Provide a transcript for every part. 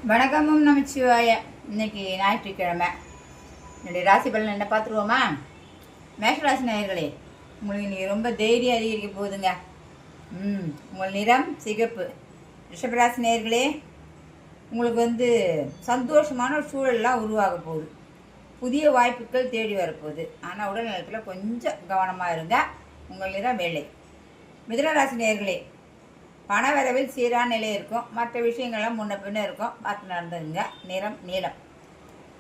வணக்கமும் நமச்சிவாய. இன்னைக்கு ஞாயிற்றுக்கிழமை. என்னுடைய ராசி பலன் என்ன பார்த்துருவோமா? மேஷராசி நேயர்களே, உங்களுக்கு இன்றைக்கி ரொம்ப தைரியம் அதிகரிக்க போகுதுங்க. உங்கள் நிறம் சிகப்பு. ரிஷபராசி நேயர்களே, உங்களுக்கு சந்தோஷமான சூழல்லாம் உருவாக போகுது. புதிய வாய்ப்புகள் தேடி வரப்போகுது. ஆனால் உடல் நலத்தில் கொஞ்சம் கவனமாக இருங்க. உங்கள் நிறம் வெள்ளை. மிதுனராசி நேயர்களே, பணவரவில் சீரான நிலை இருக்கும். மற்ற விஷயங்கள்லாம் முன்ன பின்ன இருக்கும், பார்த்து நடந்துங்க. நிறம் நீலம்.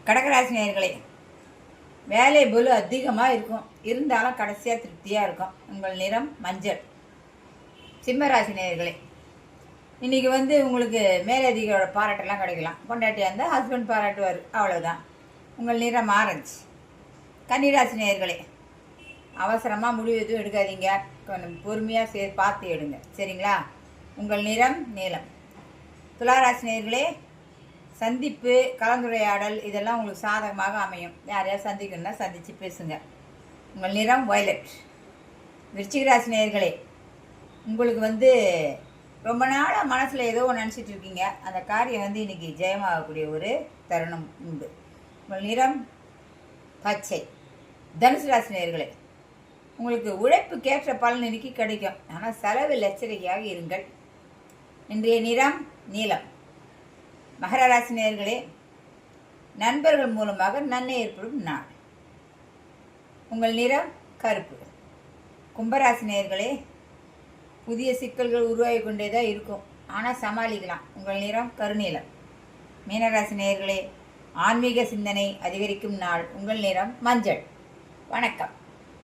கடகராசி நேயர்களே, வேலை பொலு அதிகமாக இருக்கும், இருந்தாலும் கடைசியாக திருப்தியாக இருக்கும். உங்கள் நிறம் மஞ்சள். சிம்மராசி நேயர்களே, இன்றைக்கி உங்களுக்கு மேலதிகளோட பாராட்டெல்லாம் கிடைக்கலாம். பொண்டாட்டியாக இருந்தால் ஹஸ்பண்ட் பாராட்டுவார், அவ்வளோதான். உங்கள் நிறம் ஆரஞ்சு. கன்னிராசி நேயர்களே, அவசரமாக முடிவு எதுவும் எடுக்காதீங்க. கொஞ்சம் பொறுமையாக பார்த்து எடுங்க, சரிங்களா? உங்கள் நிறம் நீலம். துளாராசி நேயர்களே, சந்திப்பு, கலந்துரையாடல் இதெல்லாம் உங்களுக்கு சாதகமாக அமையும். யாரையாவது சந்திக்கணும்னா சந்தித்து பேசுங்க. உங்கள் நிறம் வயலட். விருச்சிகராசி நேயர்களே, உங்களுக்கு ரொம்ப நாளாக மனசில் ஏதோ ஒன்று நினச்சிட்டு இருக்கீங்க. அந்த காரியம் இன்றைக்கி ஜெயமாகக்கூடிய ஒரு தருணம் உண்டு. உங்கள் நிறம் பச்சை. தனுசு ராசி நேயர்களே, உங்களுக்கு உழைப்புக்கேற்ற பலன் இன்னைக்கு கிடைக்கும். ஆனால் செலவில் எச்சரிக்கையாக இருங்கள். இன்றைய நிறம் நீலம். மகர ராசி நேயர்களே, நண்பர்கள் மூலமாக நன்மை ஏற்படும் நாள். உங்கள் நிறம் கருப்பு. கும்பராசி நேயர்களே, புதிய சிக்கல்கள் உருவாகி கொண்டே தான் இருக்கும், ஆனால் சமாளிக்கலாம். உங்கள் நிறம் கருநீலம். மீனராசி நேயர்களே, ஆன்மீக சிந்தனை அதிகரிக்கும் நாள். உங்கள் நிறம் மஞ்சள். வணக்கம்.